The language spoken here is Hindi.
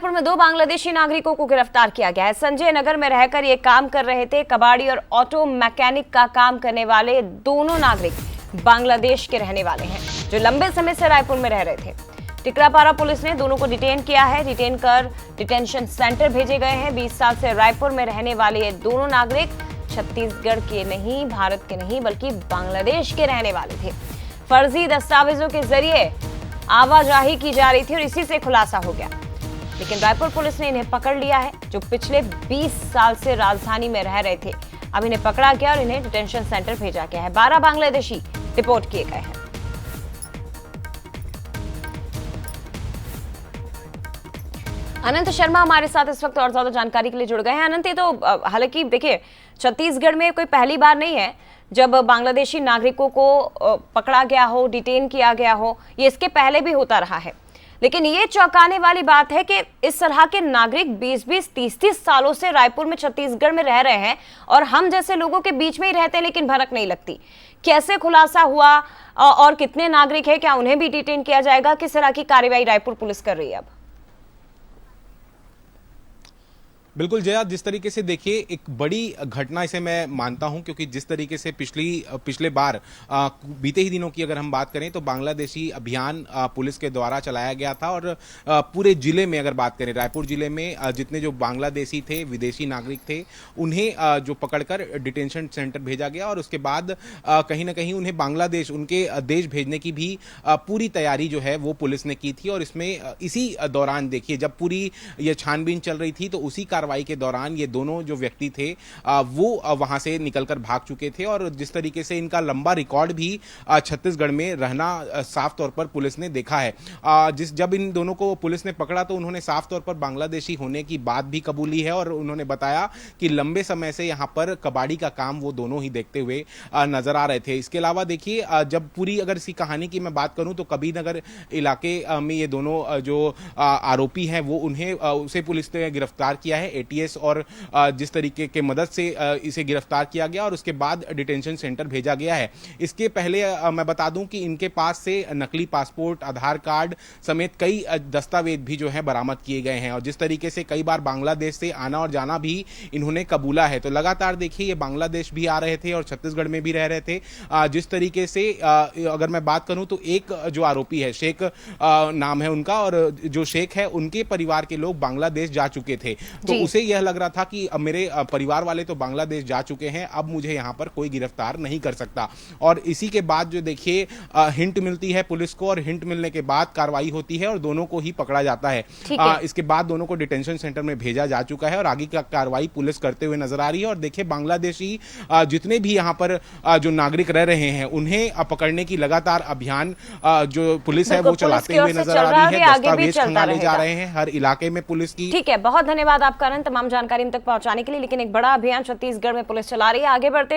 रायपुर में दो बांग्लादेशी नागरिकों को गिरफ्तार किया गया है। संजय नगर में रहकर ये काम कर रहे थे। कबाड़ी और ऑटो मैकेनिक का काम करने वाले दोनों नागरिक बांग्लादेश के रहने वाले हैं, जो लंबे समय से रायपुर में रह रहे थे। टिकरापारा पुलिस ने दोनों को डिटेन किया है। डिटेन कर डिटेंशन सेंटर भेजे गए हैं। 20 साल से रायपुर में रहने वाले ये दोनों नागरिक छत्तीसगढ़ के नहीं, भारत के नहीं, बल्कि बांग्लादेश के रहने वाले थे। फर्जी दस्तावेजों के जरिए आवाजाही की जा रही थी और इसी से खुलासा हो गया। लेकिन रायपुर पुलिस ने इन्हें पकड़ लिया है, जो पिछले 20 साल से राजधानी में रह रहे थे। अब इन्हें पकड़ा गया और इन्हें डिटेंशन सेंटर भेजा गया है। 12 बांग्लादेशी डिपोर्ट किए गए हैं। अनंत शर्मा हमारे साथ इस वक्त और ज्यादा जानकारी के लिए जुड़ गए हैं। अनंत, ये तो हालांकि देखिए, छत्तीसगढ़ में कोई पहली बार नहीं है जब बांग्लादेशी नागरिकों को पकड़ा गया हो, डिटेन किया गया हो। ये इसके पहले भी होता रहा है, लेकिन ये चौंकाने वाली बात है कि इस तरह के नागरिक 20-20, 30-30 सालों से रायपुर में, छत्तीसगढ़ में रह रहे हैं और हम जैसे लोगों के बीच में ही रहते हैं, लेकिन भनक नहीं लगती। कैसे खुलासा हुआ और कितने नागरिक हैं? क्या उन्हें भी डिटेन किया जाएगा? किस तरह की कार्रवाई रायपुर पुलिस कर रही है अब? बिल्कुल जया, जिस तरीके से देखिए एक बड़ी घटना इसे मैं मानता हूं, क्योंकि जिस तरीके से पिछले बार बीते ही दिनों की अगर हम बात करें तो बांग्लादेशी अभियान पुलिस के द्वारा चलाया गया था और पूरे जिले में अगर बात करें, रायपुर जिले में जितने जो बांग्लादेशी थे, विदेशी नागरिक थे, उन्हें जो पकड़कर डिटेंशन सेंटर भेजा गया और उसके बाद कहीं ना कहीं उन्हें बांग्लादेश, उनके देश भेजने की भी पूरी तैयारी जो है वो पुलिस ने की थी। और इसमें इसी दौरान देखिए, जब पूरी ये छानबीन चल रही थी तो उसी कार्रवाई के दौरान ये दोनों जो व्यक्ति थे वो वहां से निकलकर भाग चुके थे। और जिस तरीके से इनका लंबा रिकॉर्ड भी छत्तीसगढ़ में रहना साफ तौर पर पुलिस ने देखा है। जब इन दोनों को पुलिस ने पकड़ा तो उन्होंने साफ तौर पर बांग्लादेशी होने की बात भी कबूली है और उन्होंने बताया कि लंबे समय से यहां पर कबाड़ी का काम वो दोनों ही देखते हुए नजर आ रहे थे। इसके अलावा देखिए, जब पूरी अगर इसी कहानी की मैं बात करूं तो कबीरनगर इलाके में ये दोनों जो आरोपी हैं वो उसे पुलिस ने गिरफ्तार किया है एटीएस और जिस तरीके के मदद से इसे गिरफ्तार किया गया और उसके बाद डिटेंशन सेंटर भेजा गया है। इसके पहले मैं बता दूं कि इनके पास से नकली पासपोर्ट, आधार कार्ड समेत कई दस्तावेज भी जो है बरामद किए गए हैं और जिस तरीके से कई बार बांग्लादेश से आना और जाना भी इन्होंने कबूला है। तो लगातार देखिए, ये बांग्लादेश भी आ रहे थे और छत्तीसगढ़ में भी रह रहे थे। जिस तरीके से अगर मैं बात करूं तो एक जो आरोपी है, शेख नाम है उनका, और जो शेख है उनके परिवार के लोग बांग्लादेश जा चुके थे। तो उसे यह लग रहा था कि अब मेरे परिवार वाले तो बांग्लादेश जा चुके हैं, अब मुझे यहां पर कोई गिरफ्तार नहीं कर सकता। और इसी के बाद जो देखिए हिंट मिलती है पुलिस को और हिंट मिलने के बाद कार्रवाई होती है और दोनों को ही पकड़ा जाता है। इसके बाद दोनों को डिटेंशन सेंटर में भेजा जा चुका है और आगे की कार्रवाई पुलिस करते हुए नजर आ रही है। और देखिए, बांग्लादेशी जितने भी यहां पर जो नागरिक रह रहे हैं उन्हें पकड़ने की लगातार अभियान जो पुलिस है वो चलाते हुए नजर आ रही है। दस्तावेज खंगाले जा रहे हैं हर इलाके में पुलिस की। ठीक है, बहुत धन्यवाद आपका अनंत, तमाम जानकारी हम तक पहुंचाने के लिए। लेकिन एक बड़ा अभियान छत्तीसगढ़ में पुलिस चला रही है। आगे बढ़ते